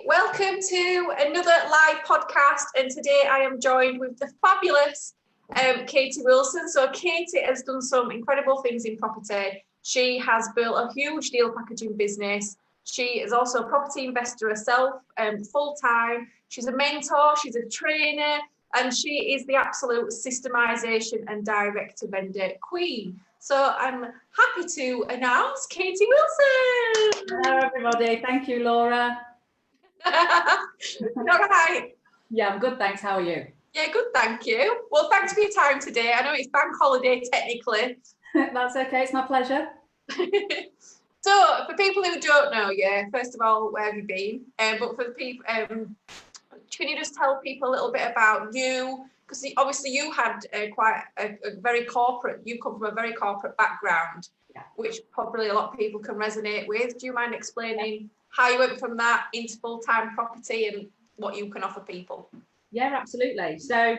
welcome to another live podcast, and today I am joined with the fabulous Katy Wilson. So Katy has done some incredible things in property. She has built a huge deal packaging business. She is also a property investor herself, full-time. She's a mentor, she's a trainer, and she is the absolute systemization and direct-to-vendor queen. So I'm happy to announce Katy Wilson. Hello everybody, thank you Laura. All right. Yeah, I'm good, thanks. How are you? Yeah, good, thank you. Well, thanks for your time today. I know it's bank holiday technically. That's okay, it's my pleasure. So, for people who don't know you, first of all, where have you been? But for the people, can you just tell people a little bit about you? Because obviously you had quite a very corporate, you come from a very corporate background, yeah, which probably a lot of people can resonate with. Do you mind explaining how you went from that into full-time property and what you can offer people? Yeah, absolutely. So,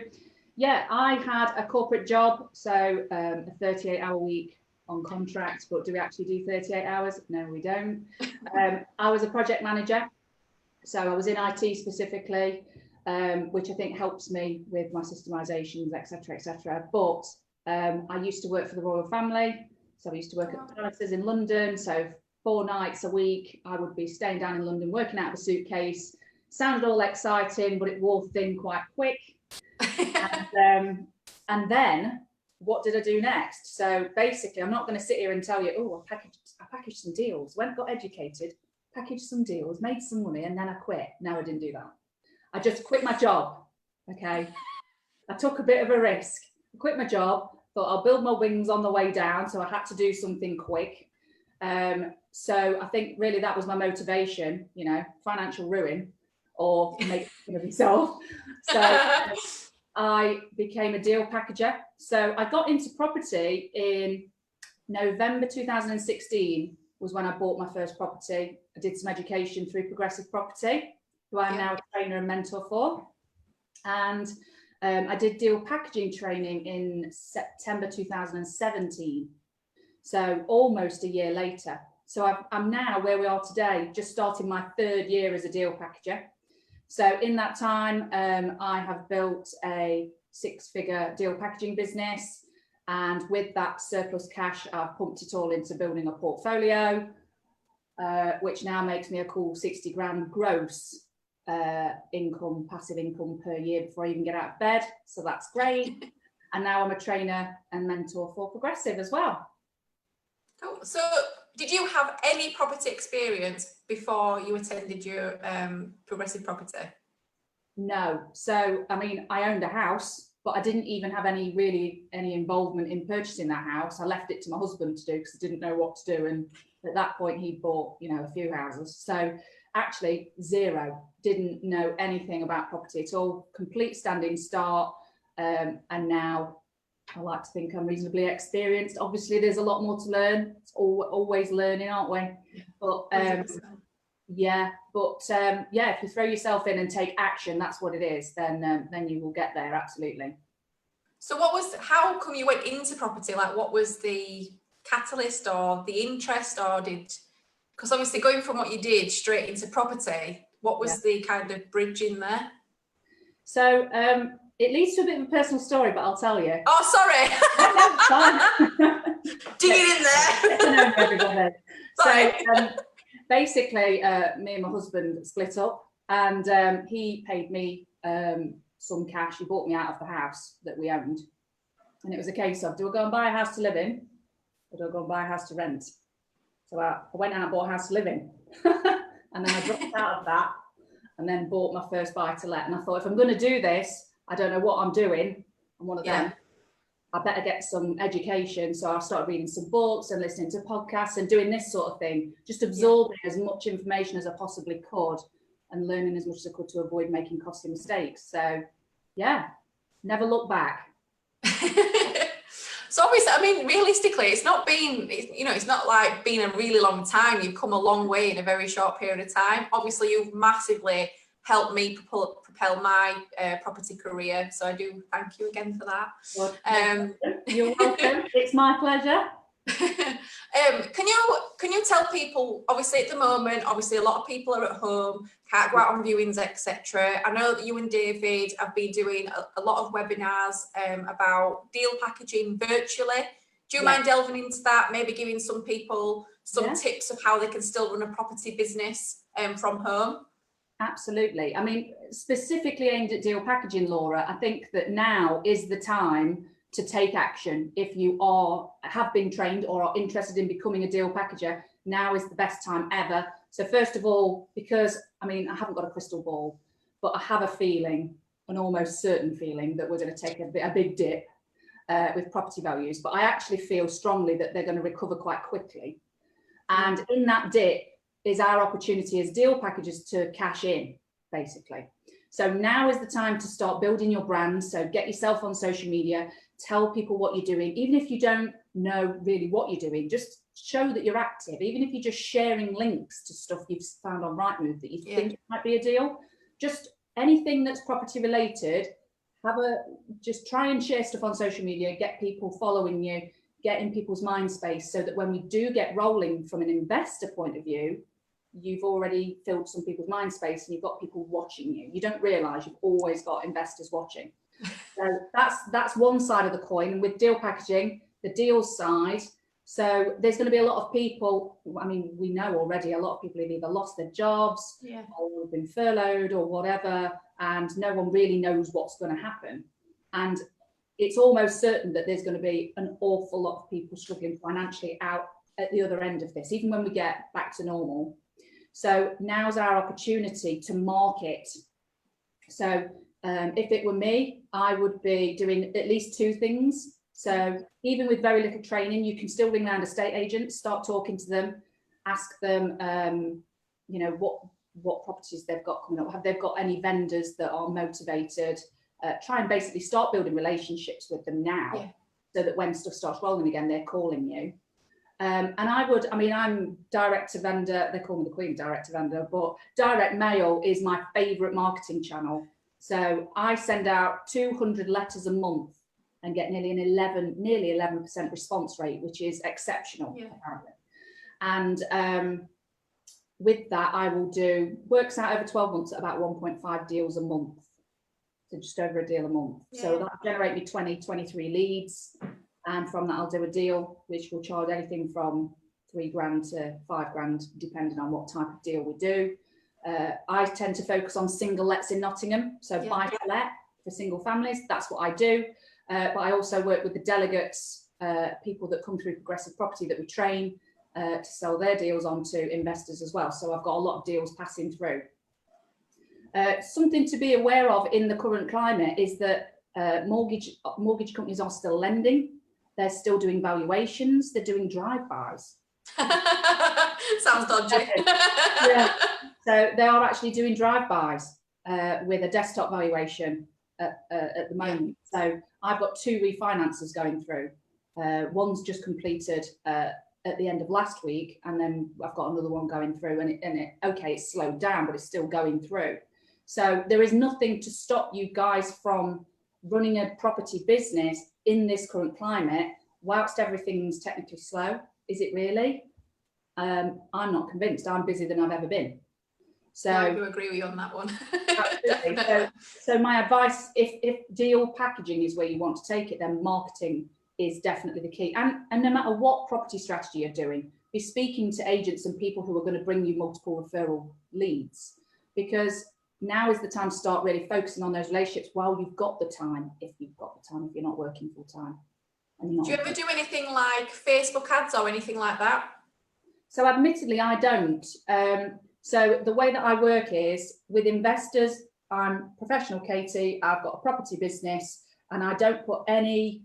yeah, I had a corporate job, so a 38-hour week on contract, but do we actually do 38 hours? No, we don't. I was a project manager, so I was in IT specifically, which I think helps me with my systemizations, etc., etc. But I used to work for the royal family, so I used to work at palaces in London. So 4 nights a week, I would be staying down in London, working out of a suitcase. Sounded all exciting, but it wore thin quite quick. And then, what did I do next? So basically, I'm not going to sit here and tell you, oh, I packaged some deals, got educated, packaged some deals, made some money, and then I quit. No, I didn't do that. I just quit my job. Okay, I took a bit of a risk. I quit my job. Thought I'll build my wings on the way down, so I had to do something quick. So I think really that was my motivation, you know, financial ruin or make it of myself. So I became a deal packager. So I got into property in November 2016 was when I bought my first property. I did some education through Progressive Property, who I'm now a trainer and mentor for. And I did deal packaging training in September 2017. So almost a year later. So I'm now where we are today, just starting my 3rd year as a deal packager. So in that time, I have built a 6-figure deal packaging business. And with that surplus cash, I've pumped it all into building a portfolio, which now makes me a cool 60 grand gross income, passive income per year before I even get out of bed. So that's great. And now I'm a trainer and mentor for Progressive as well. Cool. So did you have any property experience before you attended your Progressive Property? No. So, I mean, I owned a house, but I didn't even have any involvement in purchasing that house. I left it to my husband to do because I didn't know what to do. And at that point, he'd bought, you know, a few houses. So actually, zero. Didn't know anything about property at all. Complete standing start. And now I like to think I'm reasonably experienced. Obviously, there's a lot more to learn. It's always learning, aren't we? But yeah, if you throw yourself in and take action, that's what it is. Then you will get there. Absolutely. So, how come you went into property? Like, what was the catalyst or the interest, or because obviously going from what you did straight into property, what was the kind of bridge in there? So, it leads to a bit of a personal story, but I'll tell you. Oh, sorry. No, dig it in there. Get to know everybody. So basically, me and my husband split up, and he paid me some cash. He bought me out of the house that we owned, and it was a case of, do I go and buy a house to live in, or do I go and buy a house to rent? So I went out and bought a house to live in, and then I dropped out of that, and then bought my first buy to let. And I thought, if I'm going to do this, I don't know what I'm doing. I'm one of them. I better get some education. So I started reading some books and listening to podcasts and doing this sort of thing, just absorbing as much information as I possibly could and learning as much as I could to avoid making costly mistakes. So yeah, never look back. So obviously, I mean, realistically, it's not like been a really long time. You've come a long way in a very short period of time. Obviously, you've massively helped me propel my property career. So I do thank you again for that. You're welcome. It's my pleasure. Can you tell people, obviously at the moment, obviously a lot of people are at home, can't go out on viewings, etc. I know that you and David have been doing a lot of webinars about deal packaging virtually. Do you mind delving into that, maybe giving some people some tips of how they can still run a property business from home? Absolutely. I mean, specifically aimed at deal packaging, Laura, I think that now is the time to take action. If you have been trained or are interested in becoming a deal packager, now is the best time ever. So first of all, because I mean, I haven't got a crystal ball, but I have a feeling, an almost certain feeling, that we're going to take a big dip with property values. But I actually feel strongly that they're going to recover quite quickly. And in that dip is our opportunity as deal packages to cash in, basically. So now is the time to start building your brand. So get yourself on social media, tell people what you're doing. Even if you don't know really what you're doing, just show that you're active. Even if you're just sharing links to stuff you've found on Rightmove that you think might be a deal, just anything that's property related, just try and share stuff on social media, get people following you, get in people's mind space, so that when we do get rolling from an investor point of view, you've already filled some people's mind space and you've got people watching you. You don't realise you've always got investors watching. So that's one side of the coin. And with deal packaging, the deals side, so there's going to be a lot of people, I mean, we know already a lot of people have either lost their jobs or have been furloughed or whatever, and no one really knows what's going to happen. And it's almost certain that there's going to be an awful lot of people struggling financially out at the other end of this, even when we get back to normal. So now's our opportunity to market. So if it were me, I would be doing at least two things. So even with very little training, you can still ring around estate agents, start talking to them, ask them, you know, what properties they've got coming up. Have they got any vendors that are motivated? Try and basically start building relationships with them now, so that when stuff starts rolling again, they're calling you. And I'm direct to vendor, they call me the Queen direct to vendor, but direct mail is my favourite marketing channel. So I send out 200 letters a month and get nearly 11% response rate, which is exceptional, apparently. And with that, I will works out over 12 months at about 1.5 deals a month. So just over a deal a month. So that'll generate me 23 leads. And from that, I'll do a deal, which will charge anything from £3,000 to £5,000, depending on what type of deal we do. I tend to focus on single lets in Nottingham. So buy to let for single families. That's what I do. But I also work with the delegates, people that come through Progressive Property that we train to sell their deals on to investors as well. So I've got a lot of deals passing through. Something to be aware of in the current climate is that mortgage companies are still lending. They're still doing valuations. They're doing drive-bys. Sounds dodgy. So they are actually doing drive-bys with a desktop valuation at the moment. So I've got two refinances going through. One's just completed at the end of last week, and then I've got another one going through, and it's slowed down, but it's still going through. So there is nothing to stop you guys from running a property business in this current climate, whilst everything's technically slow. Is it really? I'm not convinced. I'm busier than I've ever been. So I do agree with you on that one. Absolutely. So my advice, if deal packaging is where you want to take it, then marketing is definitely the key. And no matter what property strategy you're doing, be speaking to agents and people who are going to bring you multiple referral leads, because now is the time to start really focusing on those relationships while you've got the time, if you've got the time, if you're not working full time. Do you ever do anything like Facebook ads or anything like that? So admittedly, I don't. So the way that I work is with investors. I'm professional, Katie. I've got a property business, and I don't put any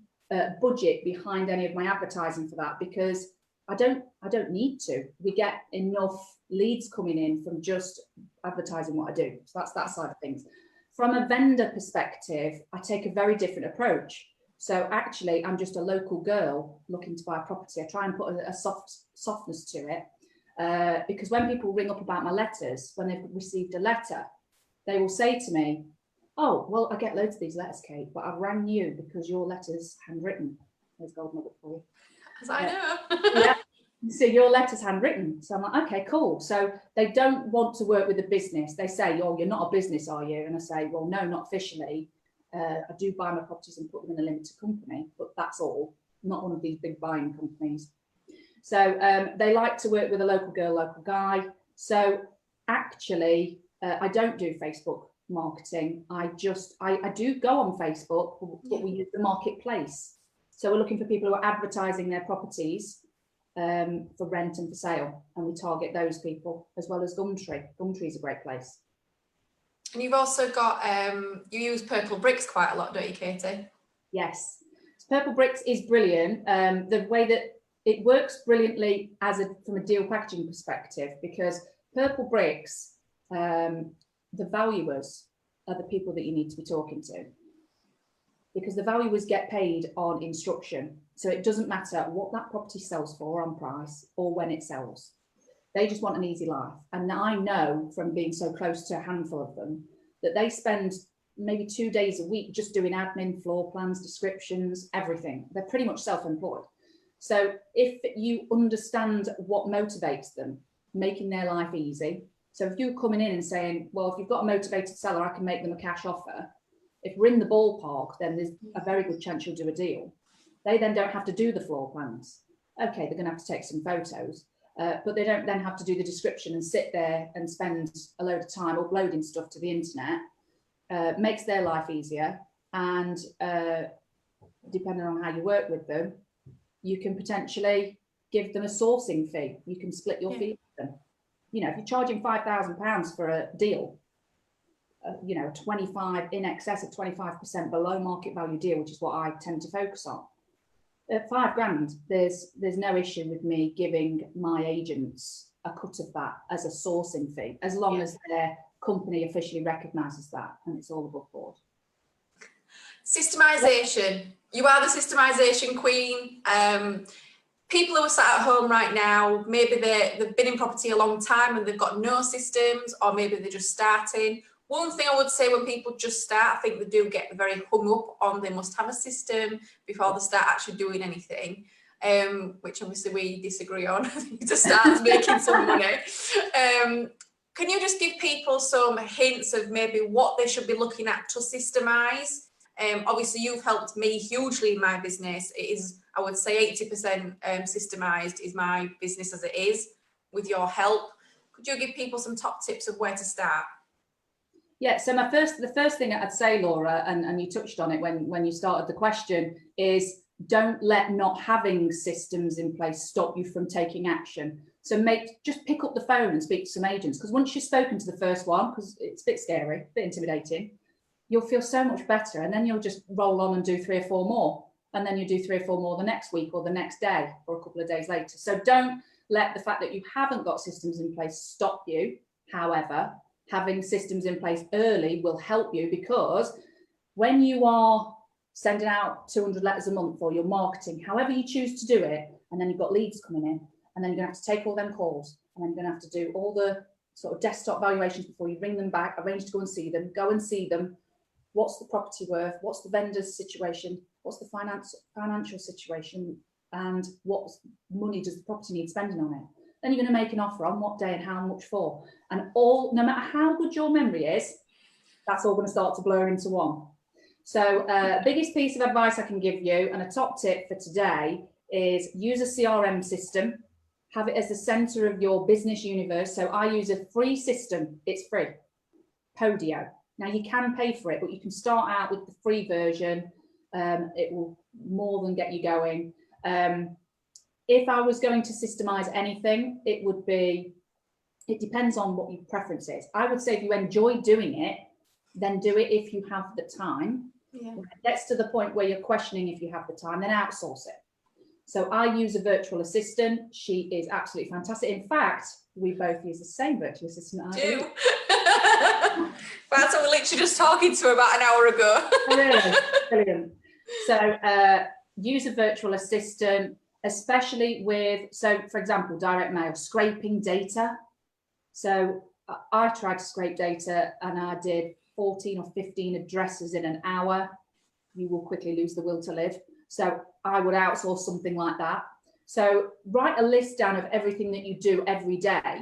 budget behind any of my advertising for that, because I don't need to. We get enough leads coming in from just advertising what I do. So that's that side of things. From a vendor perspective, I take a very different approach. So actually, I'm just a local girl looking to buy a property. I try and put a softness to it, because when people ring up about my letters, when they've received a letter, they will say to me, "Oh, well, I get loads of these letters, Kate, but I rang you because your letter's handwritten." There's gold nugget for you. I know. Yeah. So your letter's handwritten. So I'm like, okay, cool. So they don't want to work with a business. They say, oh, you're not a business, are you? And I say, well, no, not officially. I do buy my properties and put them in a limited company, but that's all. Not one of these big buying companies. So they like to work with a local girl, local guy. So actually, I don't do Facebook marketing. I do go on Facebook, but we use the marketplace. So we're looking for people who are advertising their properties for rent and for sale, and we target those people, as well as Gumtree. Gumtree is a great place. And you've also got, you use Purple Bricks quite a lot, don't you, Katie? Yes, Purple Bricks is brilliant. The way that it works brilliantly from a deal packaging perspective, because Purple Bricks, the valuers are the people that you need to be talking to, because the valuers get paid on instruction. So it doesn't matter what that property sells for on price or when it sells. They just want an easy life. And I know from being so close to a handful of them that they spend maybe 2 days a week just doing admin, floor plans, descriptions, everything. They're pretty much self-employed. So if you understand what motivates them, making their life easy. So if you're coming in and saying, well, if you've got a motivated seller, I can make them a cash offer. If we're in the ballpark, then there's a very good chance you'll do a deal. They then don't have to do the floor plans. Okay, they're going to have to take some photos, but they don't then have to do the description and sit there and spend a load of time uploading stuff to the internet. Makes their life easier, and depending on how you work with them, you can potentially give them a sourcing fee. You can split your fee with them. You know, if you're charging £5,000 for a deal, you know, 25 in excess of 25% below market value deal, which is what I tend to focus on. At £5,000, there's no issue with me giving my agents a cut of that as a sourcing fee, as long as their company officially recognises that and it's all above board. Systemization. You are the systemization queen. People who are sat at home right now, maybe they've been in property a long time and they've got no systems, or maybe they're just starting. One thing I would say, when people just start, I think they do get very hung up on they must have a system before they start actually doing anything, which obviously we disagree on. To start making some money. Can you just give people some hints of maybe what they should be looking at to systemize? Obviously, you've helped me hugely in my business. It is, I would say, 80% systemized is my business as it is, with your help. Could you give people some top tips of where to start? Yeah, so the first thing I'd say, Laura, and you touched on it when you started the question, is don't let not having systems in place stop you from taking action. So just pick up the phone and speak to some agents, because once you've spoken to the first one, because it's a bit scary, a bit intimidating, you'll feel so much better, and then you'll just roll on and do 3 or 4 more, and then you do 3 or 4 more the next week or the next day or a couple of days later. So don't let the fact that you haven't got systems in place stop you. However, having systems in place early will help you, because when you are sending out 200 letters a month, or you're marketing, however you choose to do it, and then you've got leads coming in, and then you're going to have to take all them calls, and then you're going to have to do all the sort of desktop valuations before you ring them back, arrange to go and see them. What's the property worth? What's the vendor's situation? What's the financial situation? And what money does the property need spending on it? Then you're going to make an offer on what day and how much for. And no matter how good your memory is, that's all going to start to blur into one. So biggest piece of advice I can give you, and a top tip for today, is use a CRM system. Have it as the center of your business universe. So I use a free system. It's free. Podio. Now you can pay for it, but you can start out with the free version. It will more than get you going. If I was going to systemize anything, it depends on what your preference is. I would say if you enjoy doing it, then do it if you have the time. Yeah. When it gets to the point where you're questioning if you have the time, then outsource it. So I use a virtual assistant. She is absolutely fantastic. In fact, we both use the same virtual assistant. Do. That's what we're literally just talking to about an hour ago. Brilliant. So use a virtual assistant, especially with, so for example, direct mail, scraping data. So I tried to scrape data and I did 14 or 15 addresses in an hour. You will quickly lose the will to live. So I would outsource something like that. So write a list down of everything that you do every day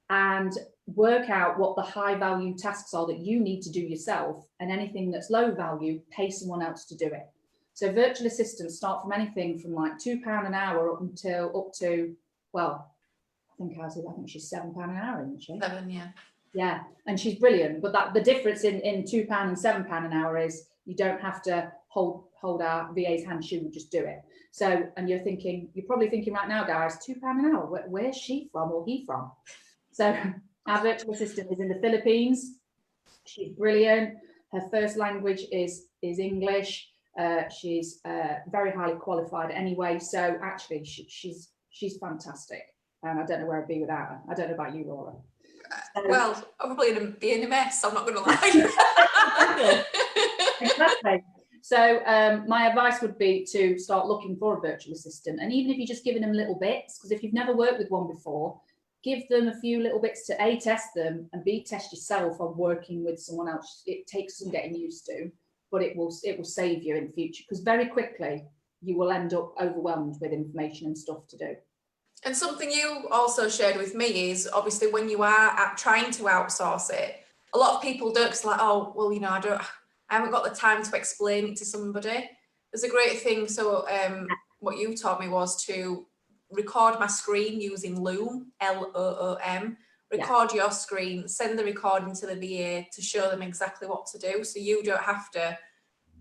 and work out what the high value tasks are that you need to do yourself, and anything that's low value, pay someone else to do it. So virtual assistants start from anything from like £2 an hour up to, well, I think she's £7 an hour, isn't she? 7, yeah. Yeah, and she's brilliant. But the difference in £2 and £7 an hour is you don't have to hold our VA's hand, she would just do it. So, and you're probably thinking right now, guys, £2 an hour, where's she from or he from? So our virtual assistant is in the Philippines. She's brilliant. Her first language is English. She's very highly qualified anyway. So actually, she's fantastic. And I don't know where I'd be without her. I don't know about you, Laura. Well, I'm probably be in a mess, I'm not going to lie. Exactly. So my advice would be to start looking for a virtual assistant. And even if you're just giving them little bits, because if you've never worked with one before, give them a few little bits to A, test them, and B, test yourself on working with someone else. It takes some getting used to, but it will save you in the future, because very quickly you will end up overwhelmed with information and stuff to do. And something you also shared with me is, obviously, when you are trying to outsource it, a lot of people don't, cause like, oh, well, you know, I haven't got the time to explain it to somebody. There's a great thing. So what you taught me was to record my screen using Loom, Loom, record your screen, send the recording to the VA to show them exactly what to do. So you don't have to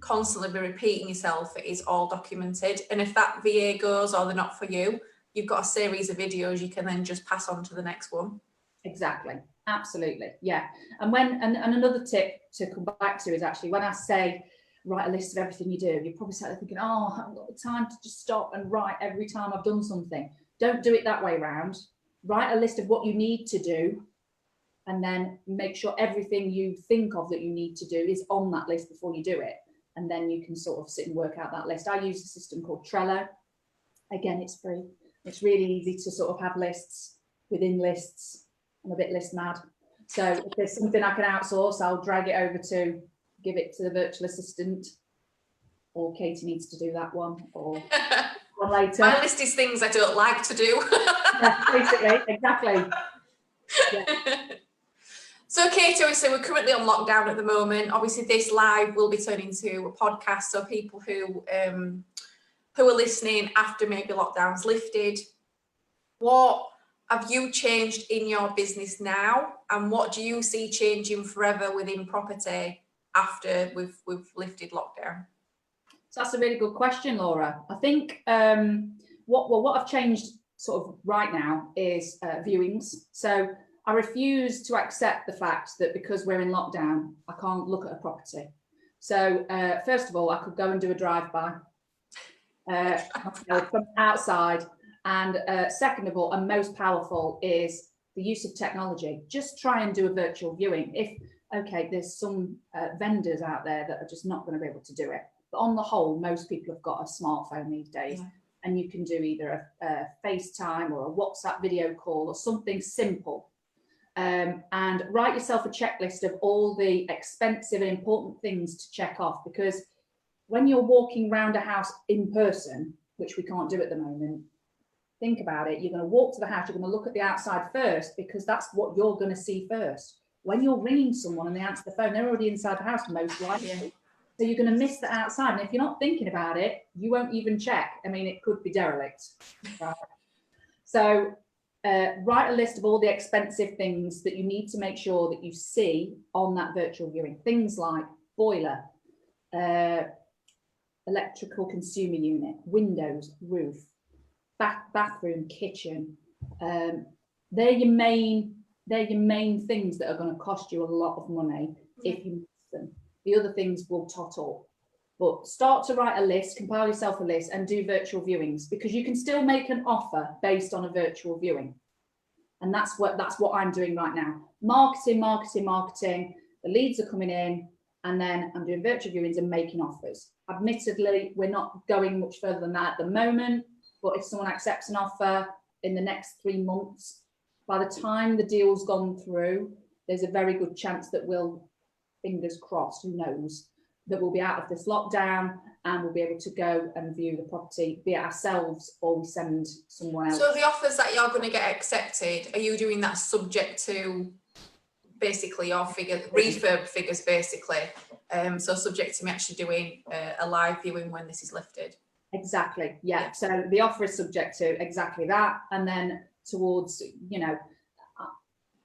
constantly be repeating yourself. It is all documented. And if that VA goes or they're not for you, you've got a series of videos you can then just pass on to the next one. Exactly. Absolutely. Yeah. And another tip to come back to is actually when I say write a list of everything you do, you're probably sat there thinking, oh, I haven't got the time to just stop and write every time I've done something. Don't do it that way round. Write a list of what you need to do, and then make sure everything you think of that you need to do is on that list before you do it. And then you can sort of sit and work out that list. I use a system called Trello. Again, it's free. It's really easy to sort of have lists within lists. I'm a bit list mad. So if there's something I can outsource, I'll drag it over to give it to the virtual assistant, or Katie needs to do that one, or later. My list is things I don't like to do. Yeah, basically, exactly. Yeah. So Katie, obviously we're currently on lockdown at the moment. Obviously this live will be turned into a podcast, so people who are listening after maybe lockdown's lifted, what have you changed in your business now, and what do you see changing forever within property after we've lifted lockdown? So that's a really good question, Laura. I think what I've changed sort of right now is viewings. So I refuse to accept the fact that because we're in lockdown, I can't look at a property. So first of all, I could go and do a drive-by from outside. And second of all, and most powerful, is the use of technology. Just try and do a virtual viewing. There's some vendors out there that are just not going to be able to do it. But on the whole, most people have got a smartphone these days. Yeah. And you can do either a FaceTime or a WhatsApp video call or something simple. And write yourself a checklist of all the expensive and important things to check off, because when you're walking around a house in person, which we can't do at the moment, think about it. You're going to walk to the house, you're going to look at the outside first, because that's what you're going to see first. When you're ringing someone and they answer the phone, they're already inside the house most likely. Yeah. So you're going to miss the outside. And if you're not thinking about it, you won't even check. I mean, it could be derelict. Right? So write a list of all the expensive things that you need to make sure that you see on that virtual viewing. Things like boiler, electrical consumer unit, windows, roof, bathroom, kitchen. They're your main things that are going to cost you a lot of money if you miss them. The other things will tot up. But start to write a list, compile yourself a list, and do virtual viewings, because you can still make an offer based on a virtual viewing. And that's what I'm doing right now. Marketing. The leads are coming in, and then I'm doing virtual viewings and making offers. Admittedly, we're not going much further than that at the moment. But if someone accepts an offer in the next 3 months, by the time the deal's gone through, there's a very good chance that we'll, fingers crossed, who knows, that we'll be out of this lockdown and we'll be able to go and view the property, be it ourselves or we send someone else. So the offers that you're going to get accepted, are you doing that subject to basically your figure, refurb figures basically? So subject to me actually doing a live viewing when this is lifted? Exactly, yeah. So the offer is subject to exactly that. And then towards, you know,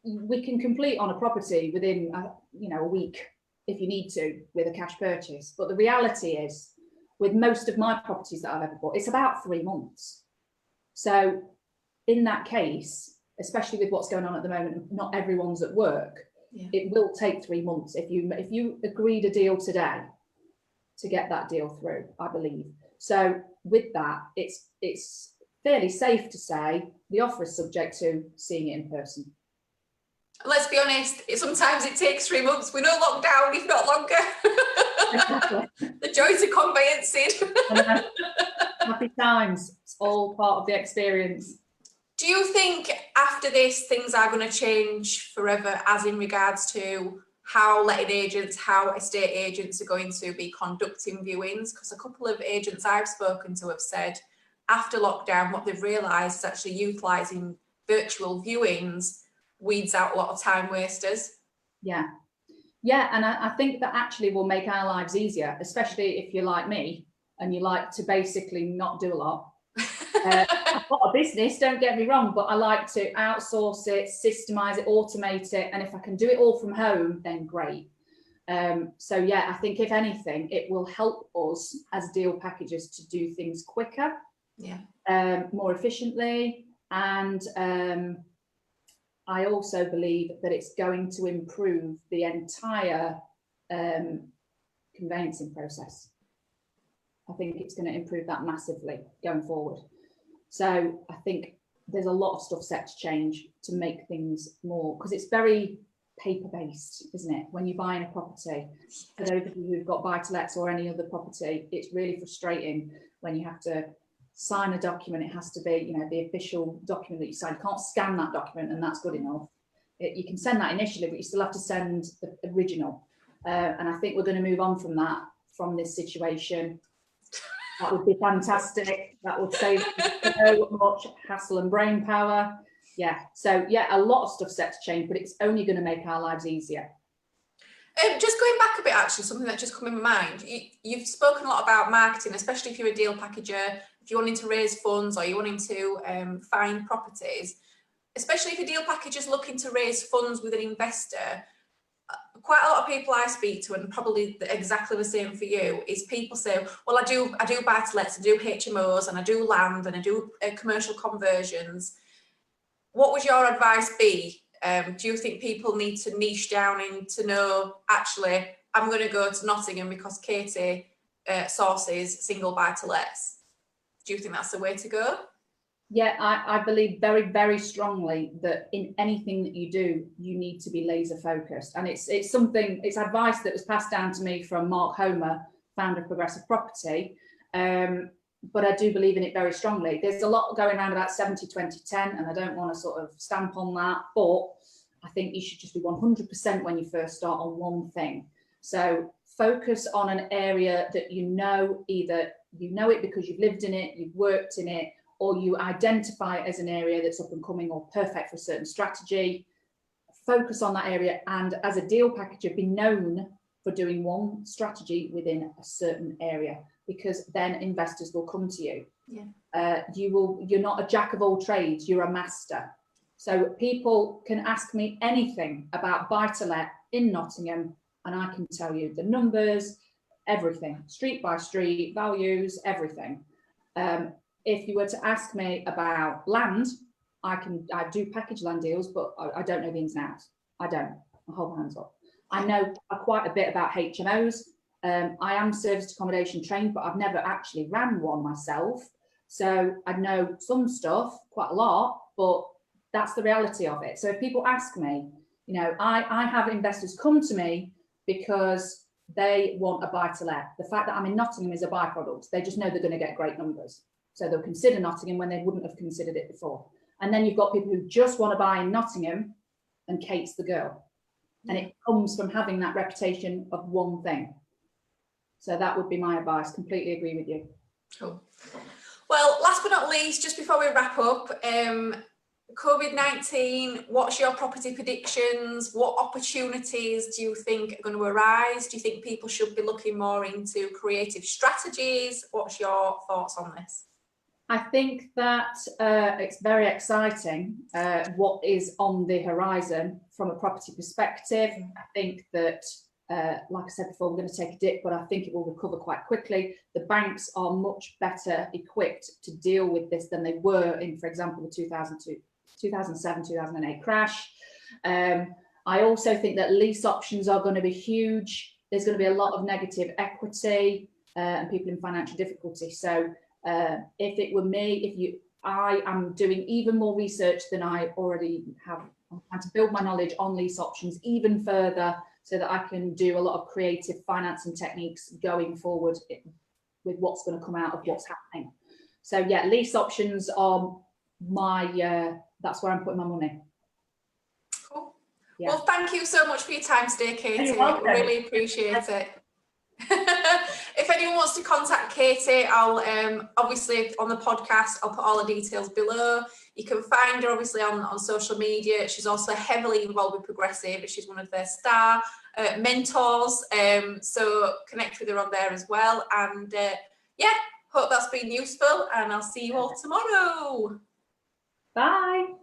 we can complete on a property within, you know, a week if you need to with a cash purchase. But the reality is, with most of my properties that I've ever bought, it's about 3 months. So in that case, especially with what's going on at the moment, not everyone's at work. Yeah. It will take 3 months if you agreed a deal today to get that deal through, I believe. So with that, it's fairly safe to say the offer is subject to seeing it in person. Let's be honest, sometimes it takes 3 months. We know lockdown, if not longer. Exactly. The joys of conveyancing. Happy times. It's all part of the experience. Do you think after this, things are going to change forever, as in regards to how letting agents, how estate agents are going to be conducting viewings? Because a couple of agents I've spoken to have said after lockdown, what they've realised is actually utilising virtual viewings weeds out a lot of time wasters. Yeah, and I think that actually will make our lives easier, especially if you're like me and you like to basically not do a lot. I've got a business, don't get me wrong, but I like to outsource it, systemize it, automate it, and if I can do it all from home, then great. So yeah, I think if anything, it will help us as deal packages to do things quicker, more efficiently, and I also believe that it's going to improve the entire conveyancing process. I think it's going to improve that massively going forward. So I think there's a lot of stuff set to change to make things more, because it's very paper-based, isn't it? When you're buying a property, for those of you who've got buy-to-lets or any other property, it's really frustrating when you have to sign a document. It has to be, you know, the official document that you sign. You can't scan that document and that's good enough. You can send that initially, but you still have to send the original. And I think we're going to move on from that, from this situation. That would be fantastic. That would save so much hassle and brain power. Yeah. So yeah, a lot of stuff set to change, but it's only going to make our lives easier. Just going back a bit, actually, something that just come in my mind. You've spoken a lot about marketing, especially if you're a deal packager, if you're wanting to raise funds or you're wanting to find properties, especially if a deal packager is looking to raise funds with an investor. Quite a lot of people I speak to, and probably exactly the same for you, is people say, well, I do buy-to-lets, I do HMOs, and I do land, and I do commercial conversions. What would your advice be? Do you think people need to niche down in to know, actually, I'm going to go to Nottingham because Katy sources single buy-to-lets? Do you think that's the way to go? Yeah, I believe very, very strongly that in anything that you do, you need to be laser focused. And it's advice that was passed down to me from Mark Homer, founder of Progressive Property. But I do believe in it very strongly. There's a lot going around about 70-20-10, and I don't want to sort of stamp on that, but I think you should just be 100% when you first start on one thing. So focus on an area that you know, either you know it because you've lived in it, you've worked in it, or you identify it as an area that's up and coming or perfect for a certain strategy. Focus on that area, and as a deal packager, be known for doing one strategy within a certain area, because then investors will come to you. Yeah. You're not a jack of all trades, you're a master. So people can ask me anything about buy-to-let in Nottingham, and I can tell you the numbers, everything, street by street, values, everything. If you were to ask me about land, I do package land deals, but I don't know the ins and outs. I don't. I hold my hands up. I know quite a bit about HMOs. I am serviced accommodation trained, but I've never actually ran one myself. So I know some stuff, quite a lot, but that's the reality of it. So if people ask me, you know, I have investors come to me because they want a buy-to-let. The fact that I'm in Nottingham is a byproduct. They just know they're going to get great numbers. So they'll consider Nottingham when they wouldn't have considered it before. And then you've got people who just want to buy in Nottingham, and Kate's the girl. And it comes from having that reputation of one thing. So that would be my advice. Completely agree with you. Cool. Well, last but not least, just before we wrap up, COVID-19, what's your property predictions? What opportunities do you think are going to arise? Do you think people should be looking more into creative strategies? What's your thoughts on this? I think that it's very exciting what is on the horizon from a property perspective. I think that, like I said before, we're going to take a dip, but I think it will recover quite quickly. The banks are much better equipped to deal with this than they were in, for example, the 2007, 2008 crash. I also think that lease options are going to be huge. There's going to be a lot of negative equity and people in financial difficulty. So if it were me, I am doing even more research than I already have. I'm trying to build my knowledge on lease options even further so that I can do a lot of creative financing techniques going forward with what's going to come out of what's happening. So yeah, lease options are my, that's where I'm putting my money. Cool. Yeah. Well, thank you so much for your time today, Katy. Really appreciate it. If anyone wants to contact Katy, I'll obviously on the podcast, I'll put all the details below. You can find her obviously on social media. She's also heavily involved with Progressive. She's one of their star mentors. So connect with her on there as well. And yeah, hope that's been useful. And I'll see you all tomorrow. Bye.